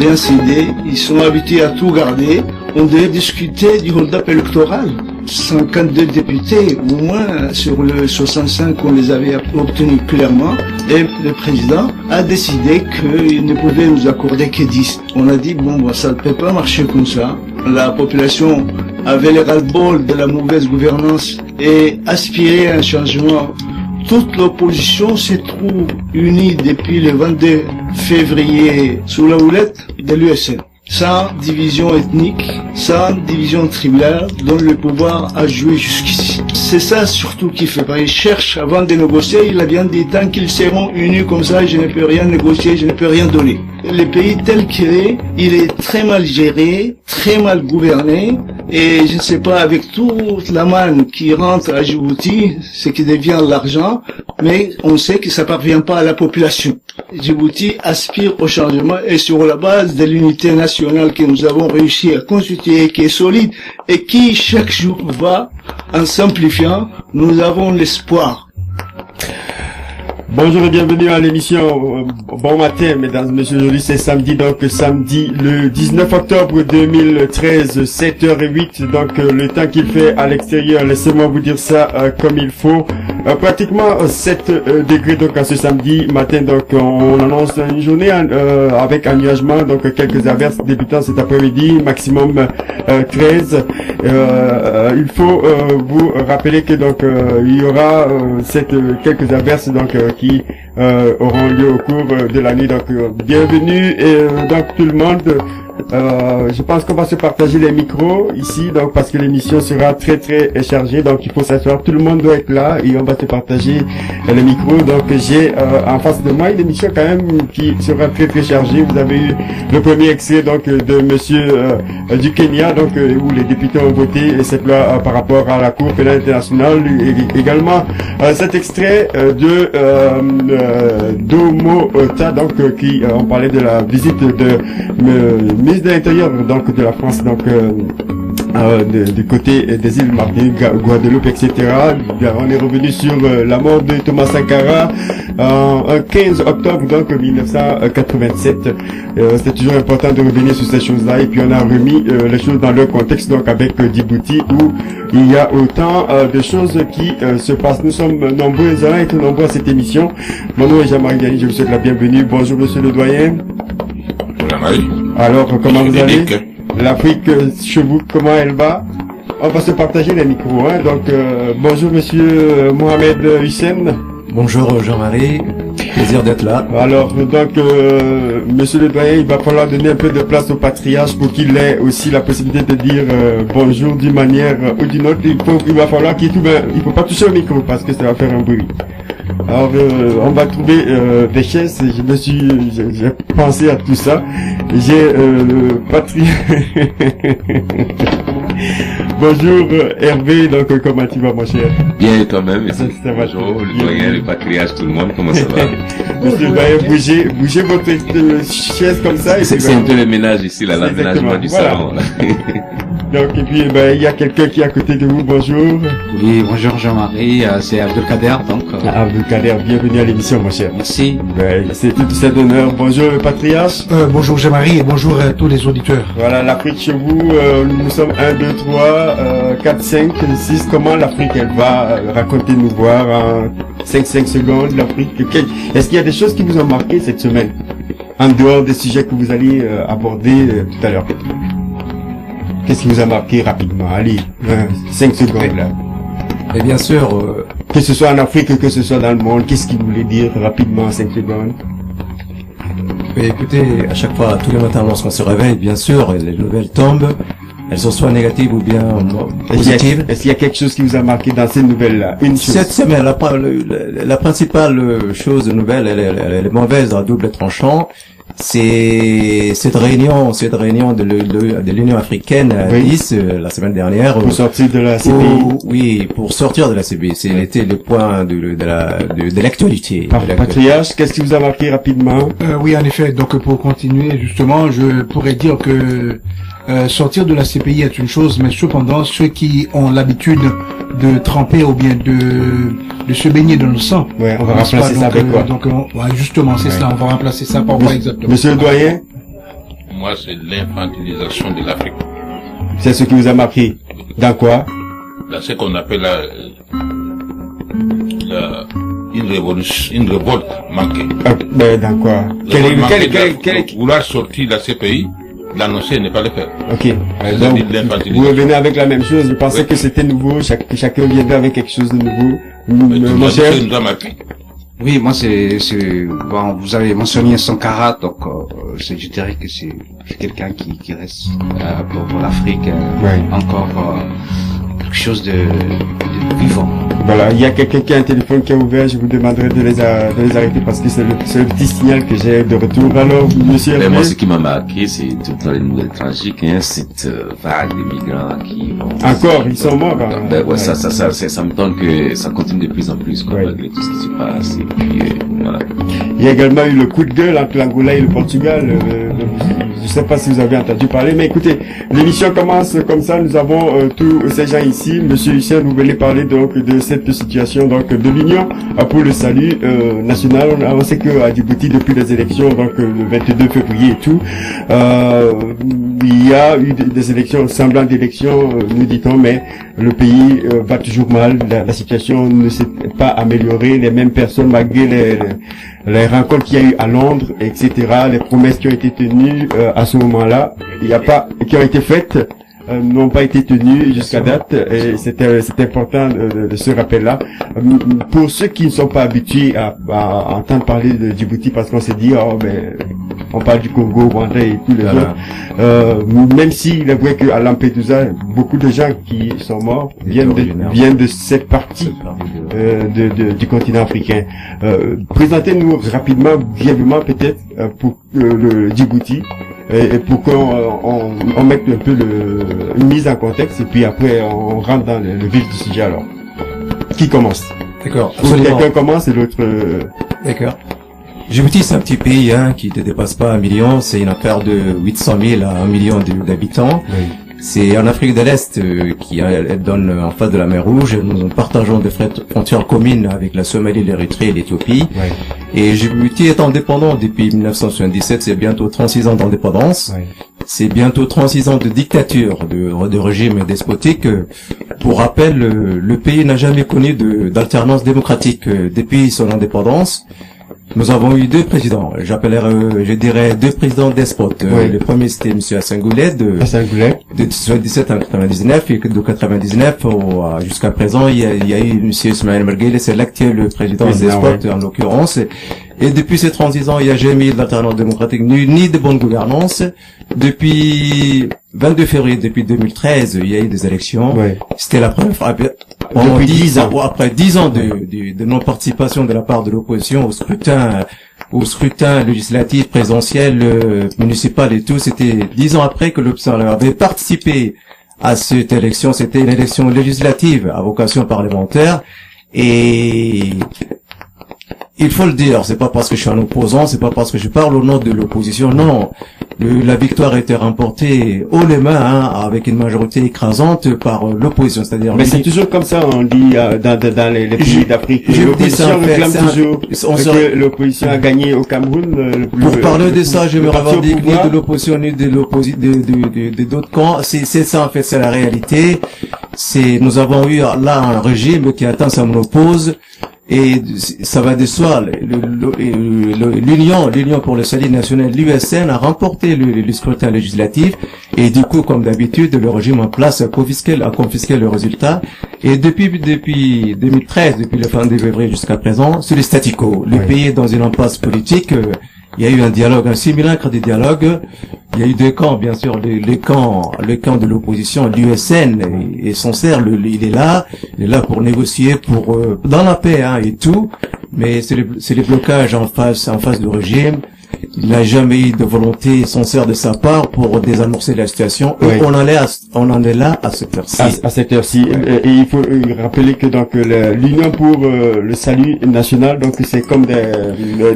rien céder, ils sont habitués à tout garder. On devait discuter du hold-up électoral. 52 députés, au moins, sur le 65 qu'on les avait obtenus clairement, et le président a décidé qu'il ne pouvait nous accorder que 10. On a dit, bon, ça ne peut pas marcher comme ça. La population avait le ras-le-bol de la mauvaise gouvernance et aspirait à un changement. Toute l'opposition se trouve unie depuis le 22 février sous la houlette de l'USN. Sans division ethnique, sans division tribale, dont le pouvoir a joué jusqu'ici. C'est ça surtout qui fait pas. Il cherche avant de négocier, il a bien dit, tant qu'ils seront unis comme ça, je ne peux rien négocier, je ne peux rien donner. Le pays tel qu'il est, il est très mal géré, très mal gouverné, et je ne sais pas, avec toute la manne qui rentre à Djibouti, ce qui devient l'argent, mais on sait que ça parvient pas à la population. Djibouti aspire au changement et sur la base de l'unité nationale que nous avons réussi à constituer, qui est solide et qui chaque jour va en simplifiant, nous avons l'espoir. Bonjour et bienvenue à l'émission Bon matin, mesdames et messieurs. Aujourd'hui c'est samedi, donc samedi le 19 octobre 2013, 7h08, donc le temps qu'il fait à l'extérieur, laissez-moi vous dire ça comme il faut. Pratiquement 7 degrés donc à ce samedi matin, donc on annonce une journée avec un nuagement, donc quelques averses débutant cet après-midi, maximum 13. Il faut vous rappeler que donc il y aura quelques averses donc qui auront lieu au cours de la nuit. Donc bienvenue et donc tout le monde. Je pense qu'on va se partager les micros ici, donc parce que l'émission sera très chargée, donc il faut s'asseoir, tout le monde doit être là et on va se partager les micros. Donc j'ai en face de moi une émission quand même qui sera très chargée. Vous avez eu le premier extrait donc de monsieur du Kenya, donc où les députés ont voté cette loi par rapport à la Cour pénale internationale, et également cet extrait de Domo Ota, donc qui on parlait de la visite de ministre de l'Intérieur donc de la France, donc du côté des îles Martinique, Guadeloupe, etc. On est revenu sur la mort de Thomas Sankara un 15 octobre donc 1987. C'était toujours important de revenir sur ces choses-là, et puis on a remis les choses dans leur contexte, donc avec Djibouti où il y a autant de choses qui se passent. Nous sommes nombreux, nous allons être nombreux à cette émission. Mon nom est Jean-Marie Gagny, je vous souhaite la bienvenue. Bonjour monsieur le doyen. Alors, comment vous allez? L'Afrique chez vous, comment elle va? On va se partager les micros, hein. Donc, bonjour monsieur Mohamed Hussein. Bonjour Jean-Marie, plaisir d'être là. Alors, donc, monsieur le doyen, il va falloir donner un peu de place au patriarche pour qu'il ait aussi la possibilité de dire bonjour d'une manière ou d'une autre. Il va falloir il faut pas toucher au micro parce que ça va faire un bruit. Alors, on va trouver des chaises. J'ai pensé à tout ça. J'ai Bonjour Hervé, donc comment tu vas mon cher? Bien et toi-même. Bonjour le doyen, le patriarche, tout le monde, comment ça va? Monsieur le doyen, bougez votre chaise comme ça. C'est un peu le ménage ici, là, l'aménagement du salon. Là. Donc, et puis, il y a quelqu'un qui est à côté de vous, bonjour. Oui, bonjour Jean-Marie, c'est Abdelkader, donc. Abdelkader, bienvenue à l'émission, mon cher. Merci. C'est tout cet honneur. Bonjour, le patriarche. Bonjour Jean-Marie et bonjour à tous les auditeurs. Voilà, l'Afrique chez vous, nous sommes 1, 2, 3, 4, 5, 6. Comment l'Afrique, elle va? Racontez-nous voir en 5 secondes, l'Afrique. Est-ce qu'il y a des choses qui vous ont marqué cette semaine? En dehors des sujets que vous allez aborder tout à l'heure. Qu'est-ce qui vous a marqué rapidement? Allez, 5 secondes là. Et bien sûr, que ce soit en Afrique, que ce soit dans le monde, qu'est-ce qu'il voulait dire rapidement, 5 secondes? Écoutez, à chaque fois, tous les matins lorsqu'on se réveille, bien sûr, les nouvelles tombent. Elles sont soit négatives ou bien positives. Est-ce qu'il y a quelque chose qui vous a marqué dans ces nouvelles-là? Une chose. Cette semaine, la principale chose nouvelle, elle est mauvaise à double tranchant. C'est cette réunion de l'Union africaine à Nice la semaine dernière. Pour sortir de la CPI. Oui, pour sortir de la CPI. C'était le point de l'actualité. Patriarche, qu'est-ce qui vous a marqué rapidement? Oui, en effet. Donc, pour continuer, justement, je pourrais dire que sortir de la CPI est une chose, mais cependant, ceux qui ont l'habitude de tremper ou bien de se baigner dans le sang. Ouais, on va remplacer ça avec quoi? Donc, justement, c'est ça. On va remplacer ça par quoi exactement? Monsieur le doyen? moi, c'est l'infantilisation de l'Afrique. C'est ce qui vous a marqué. Dans quoi? Dans ce qu'on appelle une révolution, une révolte manquée. Dans quoi? Vouloir sortir de ces pays, l'annoncer n'est pas le faire. Ok. Donc, vous revenez avec la même chose. Je pensais que c'était nouveau. Chacun viendrait avec quelque chose de nouveau. Mon cher. Oui, moi bon, vous avez mentionné Sankara, donc je dirais que c'est quelqu'un qui reste pour l'Afrique encore quelque chose de vivant. Voilà, il y a quelqu'un qui a un téléphone qui est ouvert, je vous demanderai de les arrêter parce que c'est le petit signal que j'ai de retour. Alors, monsieur. Moi, ce qui m'a marqué, c'est tout les nouvelles tragiques, cette vague de migrants qui vont... Encore, ils sont morts. Ça me donne que ça continue de plus en plus, quoi, malgré tout ce qui se passe. Et puis, voilà. Il y a également eu le coup de gueule entre l'Angola et le Portugal. Je sais pas si vous avez entendu parler, mais écoutez, l'émission commence comme ça. Nous avons tous ces gens ici. Monsieur Hussein, vous venez parler donc de cette situation donc de l'Union pour le salut national. On sait que à Djibouti, depuis les élections, donc le 22 février et tout, il y a eu des élections, semblant d'élections, nous dit-on, mais le pays va toujours mal. La situation ne s'est pas améliorée. Les mêmes personnes, malgré les rencontres qu'il y a eu à Londres, etc., les promesses qui ont été tenues à ce moment-là, qui ont été faites, n'ont pas été tenues jusqu'à date, et c'est important de ce rappel-là. Pour ceux qui ne sont pas habitués à entendre parler de Djibouti, parce qu'on s'est dit, on parle du Congo, Rwanda et tous les autres, même s'il est vrai qu'à Lampedusa, beaucoup de gens qui sont morts viennent de cette partie du continent africain. Présentez-nous rapidement, brièvement peut-être, pour le Djibouti, et pour qu'on mette un peu une mise en contexte, et puis après on rentre dans le vif du sujet. Alors, qui commence? D'accord. Quelqu'un commence et l'autre... D'accord. Djibouti, c'est un petit pays qui ne dépasse pas 1 million. C'est une affaire de 800 000 à 1 million d'habitants. Oui. C'est en Afrique de l'Est qui donne en face de la mer Rouge. Nous partageons des frontières communes avec la Somalie, l'Érythrée et l'Éthiopie. Oui. Et Djibouti est indépendant depuis 1977. C'est bientôt 36 ans d'indépendance. Oui. C'est bientôt 36 ans de dictature, de régime despotique. Pour rappel, le pays n'a jamais connu d'alternance démocratique depuis son indépendance. Nous avons eu 2 présidents. Je dirais 2 présidents despotes. Oui. Le premier, c'était M. Hassan Goulet de 77 à 99, et de 99 jusqu'à présent, il y a eu M. Ismaël Merguele, c'est l'actuel président despote, en l'occurrence. Et depuis ces 36 ans, il n'y a jamais eu d'alternance démocratique, ni de bonne gouvernance. Depuis 22 février, depuis 2013, il y a eu des élections. Oui. C'était la première fois. Depuis 10 ans. Après 10 ans de non-participation de la part de l'opposition au scrutin législatif, présidentiel, municipal et tout, c'était 10 ans après que l'opposition avait participé à cette élection. C'était une élection législative à vocation parlementaire, et il faut le dire, c'est pas parce que je suis un opposant, c'est pas parce que je parle au nom de l'opposition, non. La victoire a été remportée haut les mains, avec une majorité écrasante par l'opposition, c'est-à-dire... Mais c'est toujours comme ça, on dit, dans les pays d'Afrique. L'opposition réclame toujours que l'opposition a gagné au Cameroun. Pour parler de ça, je me revendique ni de l'opposition, ni de d'autres camps. C'est ça, en fait, c'est la réalité. Nous avons eu là un régime qui atteint sa monopause. Et ça va de soi. L'Union pour le salut national, l'USN, a remporté le scrutin législatif, et du coup, comme d'habitude, le régime en place a confisqué le résultat. Et depuis 2013, depuis le fin de février jusqu'à présent, c'est le statu quo. Le pays est dans une impasse politique. Il y a eu un dialogue, un simulacre de dialogue. Il y a eu 2 camps, bien sûr. Le camp de l'opposition, l'USN, est sincère. Il est là pour négocier, dans la paix, et tout. Mais c'est les blocages en face du régime. Il n'a jamais eu de volonté sincère de sa part pour désamorcer la situation. Oui. On en est là à cette heure-ci. À cette heure-ci. Et il faut rappeler que donc l'Union pour le salut national, donc c'est comme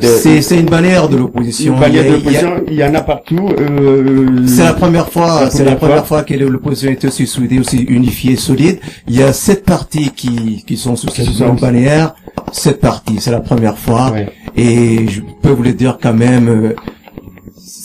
c'est une bannière de l'opposition. Une bannière de l'opposition. Il y en a partout. C'est la première fois. C'est la première fois que l'opposition est aussi soudée, aussi unifiée, solide. Il y a 7 partis qui sont sous cette bannière. 7 partis. C'est la première fois. Oui. Et je peux vous le dire quand même,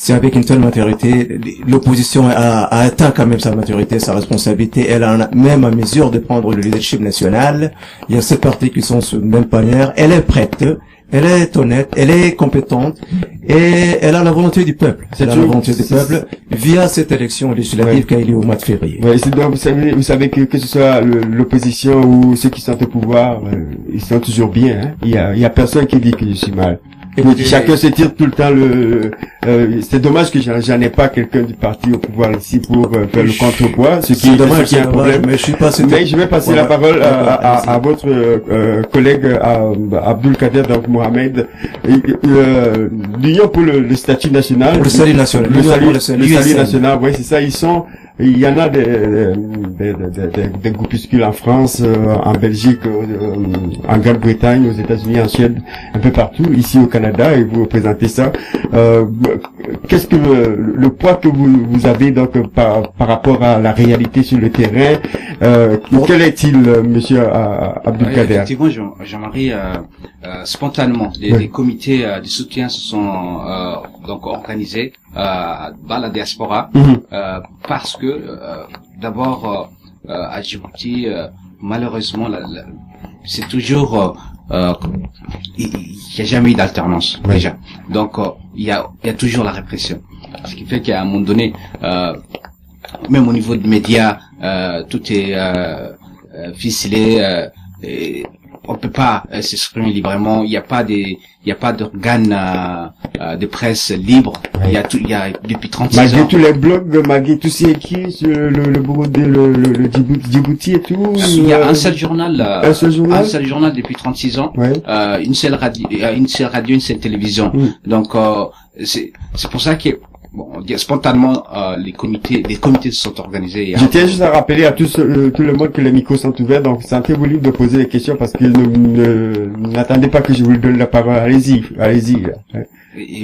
c'est avec une telle maturité, l'opposition a atteint quand même sa maturité, sa responsabilité. Elle en a même à mesure de prendre le leadership national. Il y a 7 partis qui sont sur le même panier. Elle est prête. Elle est honnête, elle est compétente et elle a la volonté du peuple. Elle a la volonté du peuple via cette élection législative qui a eu lieu au mois de février. Ouais, donc vous savez que ce soit l'opposition ou ceux qui sont au pouvoir, ils sont toujours bien. Hein. Il y a personne qui dit que je suis mal. Et chacun se tire tout le temps c'est dommage que j'en ai pas quelqu'un du parti au pouvoir ici pour faire le contrepoids, ce qui est un problème. Mais je vais passer la parole à votre collègue Abdulkader donc Mohamed. L'Union pour le statut national. Pour le salut national. Le salut national, oui, c'est ça. Il y en a des groupuscules en France, en Belgique, en Grande-Bretagne, aux États-Unis, en Suède, un peu partout, ici au Canada, et vous représentez ça. Qu'est-ce que le poids que vous avez donc par rapport à la réalité sur le terrain, quel est-il, monsieur Abdulkader? Effectivement, Jean-Marie, spontanément, les comités de soutien se sont donc organisés dans la diaspora, parce que d'abord à Djibouti, malheureusement, c'est toujours il n'y a jamais eu d'alternance déjà. Donc il y a toujours la répression, ce qui fait qu'à un moment donné, même au niveau des médias, tout est ficelé. Et on peut pas s'exprimer librement. Il n'y a pas d'organes de presse libre. Il y a depuis 36 ans. Malgré tous les blogs, malgré tous ces écrits sur le Burundi, le Djibouti et tout. Il y a un seul journal depuis 36 ans. Ouais. Une seule radio, une seule télévision. Donc c'est pour ça que spontanément, les comités se sont organisés. Je tiens juste à rappeler à tout le monde que les micros sont ouverts, donc sentez-vous libre de poser des questions parce que n'attendez pas que je vous donne la parole. Allez-y.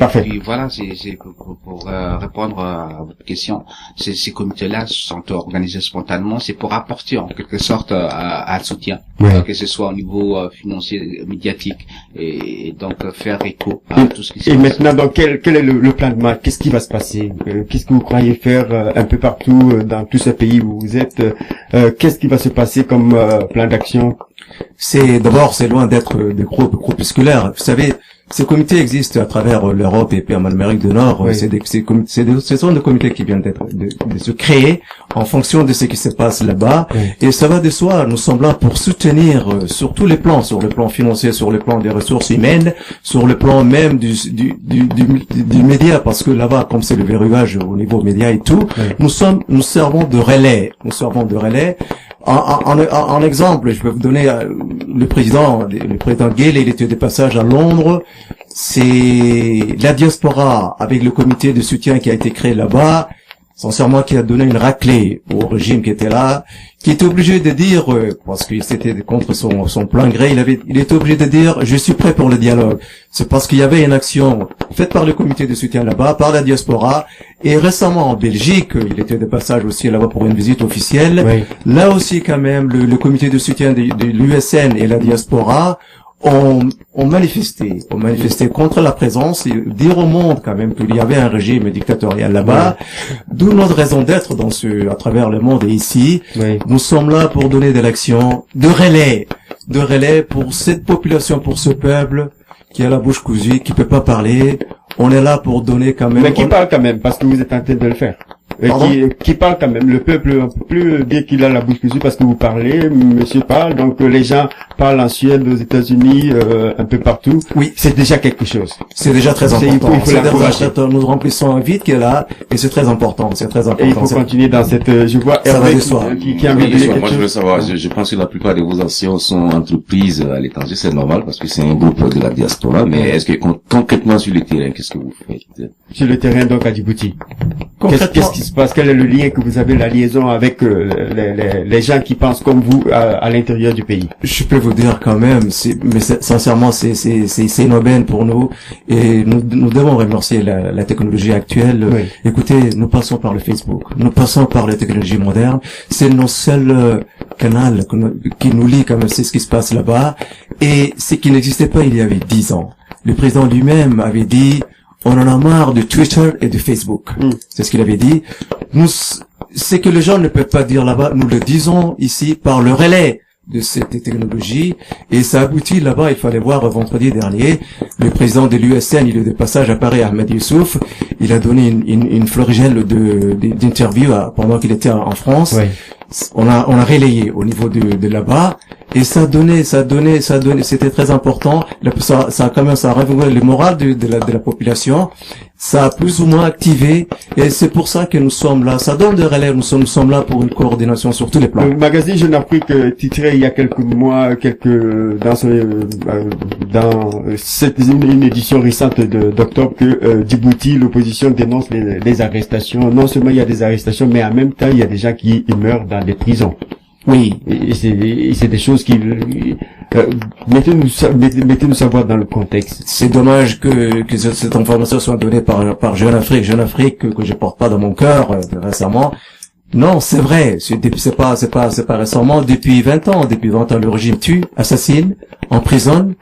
Parfait. Puis voilà, c'est pour répondre à votre question. Ces comités-là sont organisés spontanément. C'est pour apporter en quelque sorte à soutien, que ce soit au niveau financier, médiatique, et donc faire écho à tout ce qui se passe. Et maintenant, donc quel est le plan de match? Qu'est-ce qui va se passer? Qu'est-ce que vous croyez faire un peu partout dans tous ces pays où vous êtes? Qu'est-ce qui va se passer comme plan d'action? C'est loin d'être des groupes groupusculaires. Vous savez, ces comités existent à travers l'Europe et puis en Amérique du Nord. Oui. Ce sont des comités qui viennent de se créer en fonction de ce qui se passe là-bas. Oui. Et ça va de soi. Nous sommes là pour soutenir sur tous les plans, sur le plan financier, sur le plan des ressources humaines, sur le plan même du média, parce que là-bas, comme c'est le verrouillage au niveau média et tout, oui. nous servons de relais. En exemple, je vais vous donner le président Gale, il était de passage à Londres. C'est la diaspora avec le comité de soutien qui a été créé là-bas, sincèrement, qui a donné une raclée au régime qui était là, qui était obligé de dire, parce qu'il c'était contre son plein gré, il était obligé de dire, je suis prêt pour le dialogue. C'est parce qu'il y avait une action faite par le comité de soutien là-bas, par la diaspora, et récemment en Belgique, il était de passage aussi là-bas pour une visite officielle. Oui. Là aussi, quand même, le comité de soutien de l'USN et la diaspora ont manifesté contre la présence et dire au monde quand même qu'il y avait un régime dictatorial là-bas. Oui. D'où notre raison d'être à travers le monde et ici. Oui. Nous sommes là pour donner de l'action, de relais pour cette population, pour ce peuple qui a la bouche cousue, qui peut pas parler. On est là pour donner quand même. Mais qui parle quand même, parce que vous êtes en train de le faire. Qui parle quand même. Le peuple ne peut plus dire qu'il a la bouche cousue parce que vous parlez, monsieur parle, donc les gens parlent en Suède, aux États-Unis, un peu partout. Oui. C'est déjà quelque chose. C'est déjà très important. Nous remplissons un vide qui est là, et c'est très important. Et il faut continuer dans cette, je vois Hervé qui a envie de dire quelque chose. Moi, je veux savoir, je pense que la plupart de vos actions sont entreprises à l'étranger, c'est normal parce que c'est un groupe de la diaspora, mais est-ce que concrètement sur le terrain, qu'est-ce que vous faites? Sur le terrain, donc, à Djibouti. Qu'est-ce qui se passe? Quel est le lien que vous avez, la liaison avec les gens qui pensent comme vous à l'intérieur du pays? Je peux vous dire quand même, sincèrement, c'est une aubaine pour nous, et nous devons remercier la technologie actuelle. Oui. Écoutez, nous passons par le Facebook, nous passons par les technologies modernes, c'est nos seuls canaux qui nous lient quand même, c'est ce qui se passe là-bas, et ce qui n'existait pas il y avait 10 ans. Le président lui-même avait dit, on en a marre de Twitter et de Facebook. C'est ce qu'il avait dit. C'est que les gens ne peuvent pas dire là-bas, nous le disons ici par le relais de cette technologie, et ça aboutit là-bas. Il fallait voir vendredi dernier, le président de l'USN, il est de passage à Paris, Ahmed Youssouf, il a donné une florigelle d'interview pendant qu'il était en France. Oui. On a relayé au niveau de là-bas, et ça donnait, c'était très important. Ça a réveillé le moral de la population. Ça a plus ou moins activé, et c'est pour ça que nous sommes là. Ça donne des relais, nous sommes là pour une coordination sur tous les plans. Le magazine Jeune Afrique titrait il y a quelques mois, une édition récente d'octobre que Djibouti, l'opposition dénonce les arrestations. Non seulement il y a des arrestations, mais en même temps il y a des gens qui meurent dans des prisons. Oui. Et c'est des choses qui mettez-nous savoir dans le contexte. C'est dommage que cette information soit donnée par Jeune Afrique que je porte pas dans mon cœur récemment. Non, c'est vrai, c'est pas récemment, depuis 20 ans, le régime tue, assassine, emprisonne,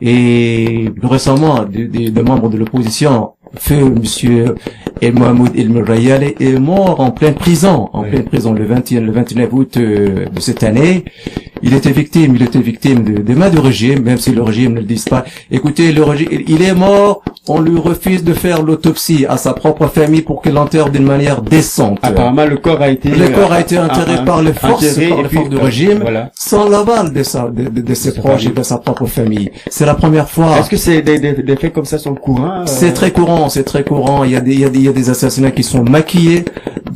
et récemment des membres de l'opposition, feu monsieur El Mohamed El Mourayale est mort en pleine prison, le 29 août de cette année. Il était victime des mains du régime, même si le régime ne le dise pas. Écoutez, le régime, il est mort, on lui refuse de faire l'autopsie à sa propre famille pour qu'il l'enterre d'une manière décente. Apparemment, le corps a été enterré par les forces du régime, voilà, sans l'aval de ses proches et de sa propre famille. C'est la première fois. Est-ce que c'est des faits comme ça sont courants? C'est très courant. Il y a des assassinats qui sont maquillés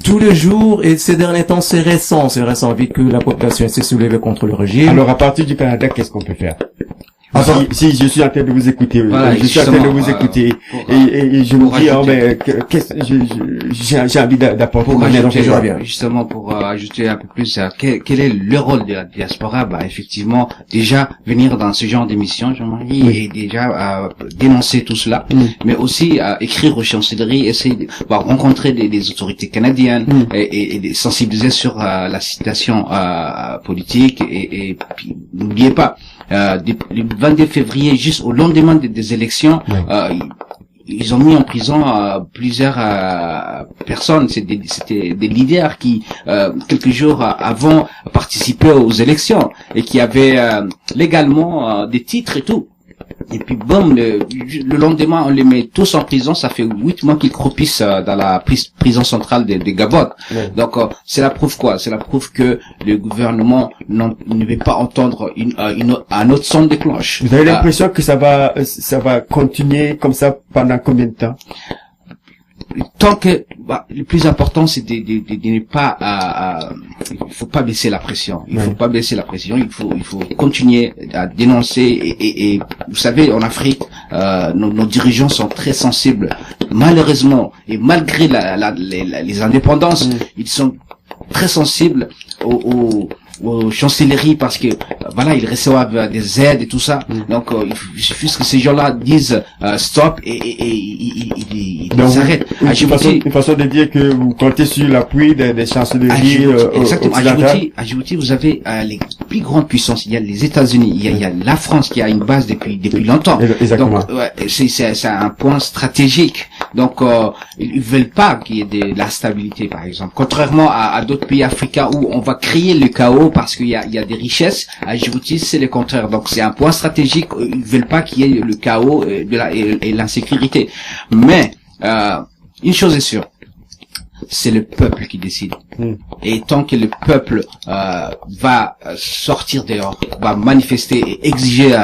tous les jours, et ces derniers temps, c'est récent, vu que la population s'est soulevée contre le régime. Alors, à partir du Canada, qu'est-ce qu'on peut faire? Si je suis en train de vous écouter, voilà, et je me dis, j'ai envie d'apporter justement pour ajouter un peu plus, quel est le rôle de la diaspora? Effectivement, déjà venir dans ce genre d'émission, Jean-Marie, et déjà dénoncer tout cela, mais aussi écrire aux chancelleries, essayer de rencontrer des autorités canadiennes et de sensibiliser sur la situation politique, et puis n'oubliez pas, le 22 février, juste au lendemain des élections, ils ont mis en prison plusieurs personnes. C'était des leaders qui, quelques jours avant, participaient aux élections et qui avaient légalement des titres et tout. Et puis boum, le lendemain, on les met tous en prison. Ça fait 8 mois qu'ils croupissent dans la prison centrale de Gabon. Ouais. Donc c'est la preuve quoi? C'est la preuve que le gouvernement ne veut pas entendre un autre son de cloche. Vous avez l'impression que ça va continuer comme ça pendant combien de temps? Tant que le plus important c'est de ne pas il faut pas baisser la pression. Il faut pas baisser la pression. Il faut continuer à dénoncer et vous savez, en Afrique nos dirigeants sont très sensibles. Malheureusement, et malgré les indépendances, ils sont très sensibles aux chancelleries parce que voilà, ils reçoivent des aides et tout ça. Donc il suffit que ces gens-là disent stop et ils arrêtent. Une façon de dire que vous comptez sur l'appui des chancelleries exactement. À Djibouti, vous avez les plus grandes puissances. Il y a les États-Unis, il y a la France qui a une base depuis longtemps. Exactement. Donc c'est un point stratégique. Donc ils veulent pas qu'il y ait de la stabilité, par exemple. Contrairement à d'autres pays africains où on va créer le chaos parce qu'il y a des richesses, à Djibouti c'est le contraire. Donc c'est un point stratégique. Ils veulent pas qu'il y ait le chaos et l'insécurité. Mais une chose est sûre, c'est le peuple qui décide. Et tant que le peuple va sortir dehors, va manifester et exiger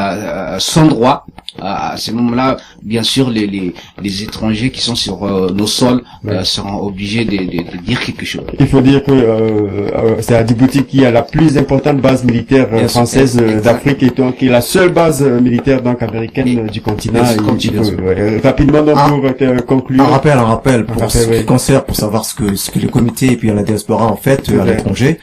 son droit, à ce moment-là, bien sûr, les étrangers qui sont sur nos sols seront obligés de dire quelque chose. Il faut dire que c'est à Djibouti qu'il y a la plus importante base militaire française d'Afrique et donc qui est la seule base militaire donc américaine du continent. Rapidement donc pour conclure. Un rappel pour ce qui concerne, pour savoir ce que le comité et puis la diaspora en fait à l'étranger.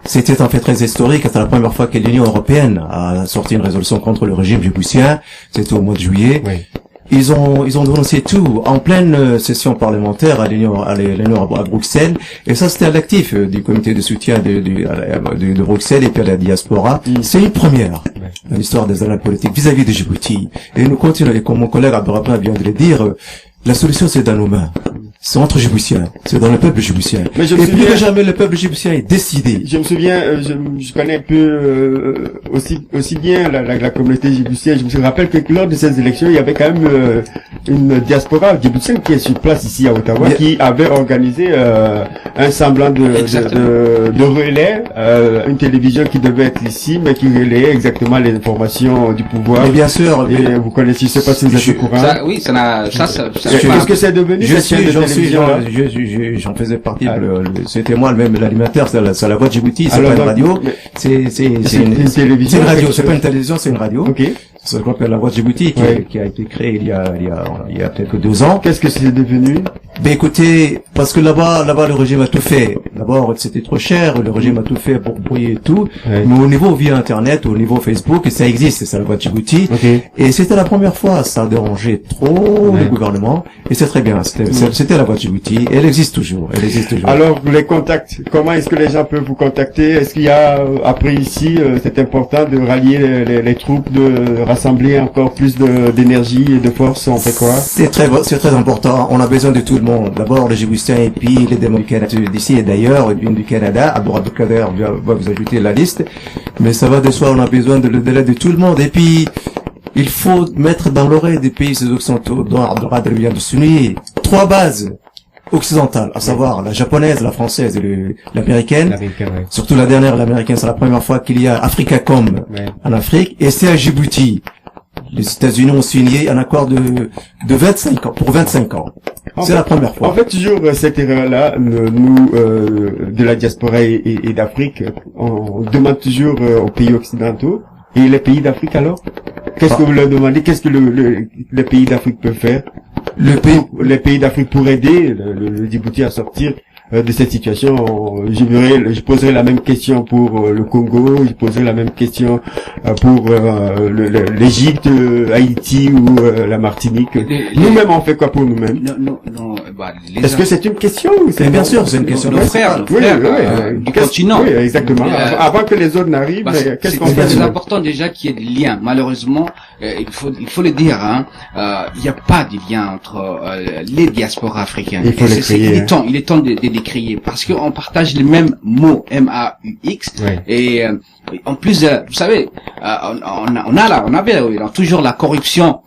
C'était en fait très historique. C'était la première fois que l'Union européenne a sorti une résolution contre le régime djiboutien. C'était au mois de juillet. Oui. Ils ont dénoncé tout en pleine session parlementaire à l'Union à Bruxelles. Et ça, c'était à l'actif du comité de soutien de Bruxelles et puis à la diaspora. C'est une première dans l'histoire des annales politiques vis-à-vis de Djibouti. Et nous continuons, et comme mon collègue Abdelrahman vient de le dire, La solution, c'est dans nos mains. C'est entre Djiboutiens. C'est dans le peuple djiboutien. Mais et plus que jamais, le peuple djiboutien est décidé. Je me souviens, je connais un peu aussi bien la communauté djiboutienne. Je me rappelle que lors de ces élections, il y avait quand même une diaspora djiboutienne qui est sur place ici à Ottawa, qui avait organisé un semblant de relais, une télévision qui devait être ici, mais qui relayait exactement les informations du pouvoir. Mais bien sûr. Et vous connaissez, je sais pas si vous êtes au courant. Qu'est-ce que c'est devenu cette chaîne de télévision? J'en faisais partie. C'était moi le même l'animateur. C'est la voix de Djibouti. C'est pas une radio. C'est une télévision. C'est une radio. C'est pas une télévision. C'est une radio. Ok. C'est ce qu'on appelle la voix de Djibouti qui a été créée il y a peut-être 2 ans. Qu'est-ce que c'est devenu? Ben écoutez, parce que là-bas le régime a tout fait. D'abord c'était trop cher. Le régime a tout fait pour brouiller tout. Mais au niveau via Internet, au niveau Facebook, ça existe. C'est la voix de Djibouti. Et c'était la première fois. Ça a dérangé trop le gouvernement. Et c'est très bien. C'était la voix de Djibouti. Elle existe toujours. Alors, les contacts, comment est-ce que les gens peuvent vous contacter? Est-ce qu'il y a, après ici, c'est important de rallier les troupes, de rassembler encore plus d'énergie et de force? On fait quoi? C'est très important. On a besoin de tout le monde. D'abord, les Djiboutiens et puis les démocrates d'ici et d'ailleurs, et bien du Canada. Abdelkader va vous ajouter la liste. Mais ça va de soi, on a besoin de l'aide de tout le monde. Et puis, il faut mettre dans l'oreille des pays occidentaux, dont Abdelkader vient de souligner, 3 bases occidentales, à savoir la japonaise, la française et l'américaine. Surtout la dernière, l'américaine, c'est la première fois qu'il y a Africacom en Afrique, et c'est à Djibouti. Les États-Unis ont signé un accord de 25 ans, pour 25 ans. C'est la première fois. En fait, toujours cette erreur-là, nous, de la diaspora et d'Afrique, on demande toujours aux pays occidentaux. Et les pays d'Afrique alors? Qu'est-ce que vous leur demandez? Qu'est-ce que les pays d'Afrique peuvent faire? Les pays d'Afrique pour aider le Djibouti à sortir de cette situation. Je poserai la même question pour le Congo, je poserai la même question pour l'Égypte, Haïti ou la Martinique. Nous-mêmes, on fait quoi pour nous-mêmes? Est-ce que c'est une question? Bien sûr, c'est une question. Nos frères du continent. Oui, exactement. Avant que les autres n'arrivent, qu'est-ce qu'on fait? C'est important déjà qu'il y ait des liens. Malheureusement, il faut le dire, il n'y a pas de lien entre les diasporas africaines. Il est temps de les créer parce qu'on partage les mêmes mots, M-A-U-X, et en plus, vous savez, on avait toujours la corruption,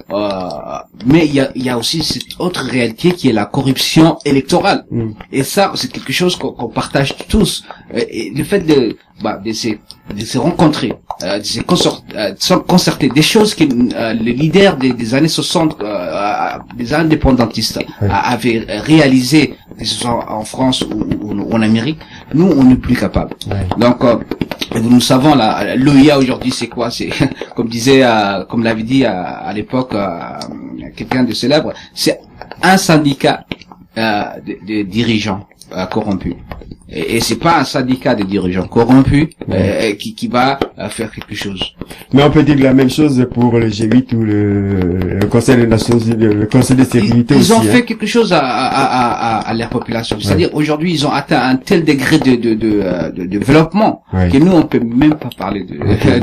mais il y a aussi cette autre réalité qui est la corruption électorale. Et ça, c'est quelque chose qu'on partage tous. Et le fait de se rencontrer, de se concerter, des choses que les leaders des années 60, des indépendantistes avaient réalisé, que ce soit en France ou en Amérique, nous, on n'est plus capable. Donc, nous savons, l'OIA aujourd'hui, c'est quoi? C'est, comme l'avait dit à l'époque, quelqu'un de célèbre, c'est un syndicat de dirigeants corrompus. Et c'est pas un syndicat de dirigeants corrompus qui va faire quelque chose. Mais on peut dire la même chose pour le G8 ou le Conseil des Nations Unies, le Conseil de sécurité aussi. Ils ont fait quelque chose à leur population. C'est-à-dire aujourd'hui ils ont atteint un tel degré de développement que nous on peut même pas parler de.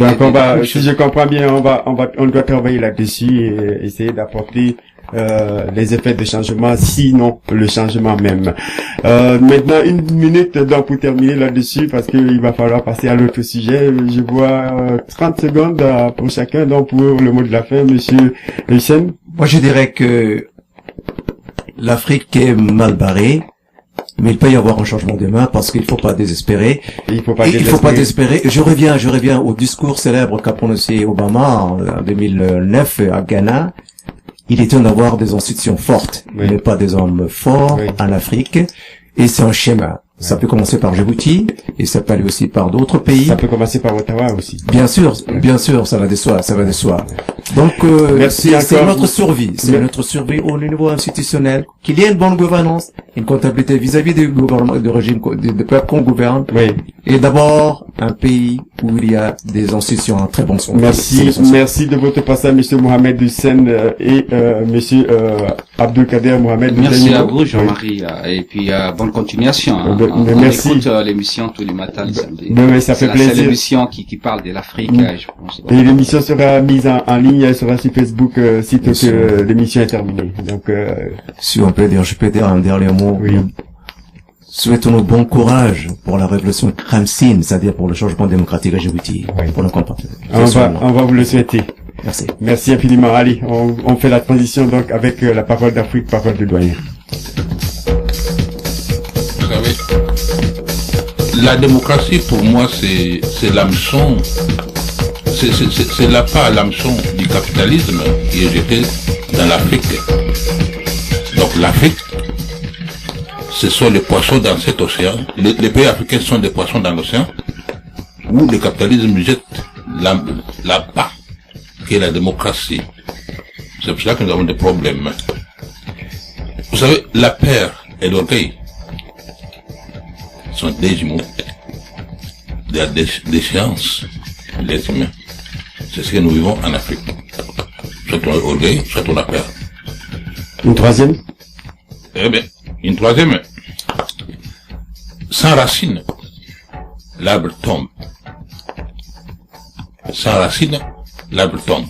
Donc si je comprends bien, on doit travailler là-dessus et essayer d'apporter les effets de changement, sinon le changement même. Maintenant 1 minute donc pour terminer là-dessus parce qu'il va falloir passer à l'autre sujet. Je vois 30 secondes pour chacun, donc pour le mot de la fin, monsieur Hussein. Moi je dirais que l'Afrique est mal barrée, mais il peut y avoir un changement demain parce qu'il faut pas désespérer. Il faut pas désespérer. Je reviens au discours célèbre qu'a prononcé Obama en 2009 à Ghana. Il est temps d'avoir des institutions fortes, mais pas des hommes forts en Afrique. Et c'est un schéma. Ça peut commencer par Djibouti, et ça peut aller aussi par d'autres pays. Ça peut commencer par Ottawa aussi. Bien sûr, ça va de soi. Donc, c'est notre survie. C'est notre survie au niveau institutionnel. Qu'il y ait une bonne gouvernance, une comptabilité vis-à-vis du gouvernement, du régime, des peuples qu'on gouverne. Et d'abord, un pays où il y a des institutions en très bon sens. Merci de votre passage, monsieur Mohamed Hussein, et monsieur Abdelkader Mohamed. Merci à vous, Jean-Marie, et puis bonne continuation. on merci. écoute l'émission tous les matins le samedi. Mais ça fait plaisir. C'est l'émission qui parle de l'Afrique, je pense. Et l'émission sera mise en ligne, elle sera sur Facebook sitôt que l'émission est terminée. Donc si on peut dire, je peux dire un dernier mot. Oui. Souhaitons-nous bon courage pour la révolution Khamsin, c'est-à-dire pour le changement démocratique à Djibouti. Oui. Pour nos compatriotes. On va vous le souhaiter. Merci. Merci infiniment. Allez, on fait la transition donc avec la parole d'Afrique, parole de doyen. Vous savez, la démocratie pour moi c'est l'hameçon, c'est la part à l'hameçon du capitalisme qui est jeté dans l'Afrique. Donc l'Afrique, ce sont les poissons dans cet océan. Les pays africains sont des poissons dans l'océan où le capitalisme jette la part qui est la démocratie. C'est pour ça que nous avons des problèmes. Vous savez, la peur et l'orgueil sont des jumeaux. Il y a des sciences, les humains. C'est ce que nous vivons en Afrique. Soit on a l'orgueil, soit on a peur. Une troisième? Eh bien, une troisième. Sans racines, l'arbre tombe. Sans racines, l'arbre tombe.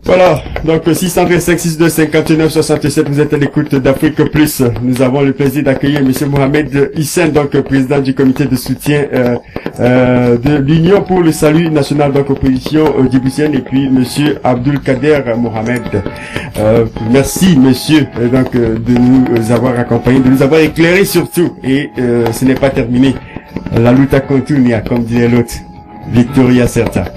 Voilà, donc 635 62 59 67, vous êtes à l'écoute d'Afrique Plus. Nous avons le plaisir d'accueillir Monsieur Mohamed Hissène, donc président du comité de soutien de l'Union pour le salut national, donc opposition djiboutienne, et puis Monsieur Abdul Kader Mohamed. Merci Monsieur donc de nous avoir accompagnés, de nous avoir éclairés surtout. Et ce n'est pas terminé. La lutte continue, comme dirait l'autre. Victoria certa.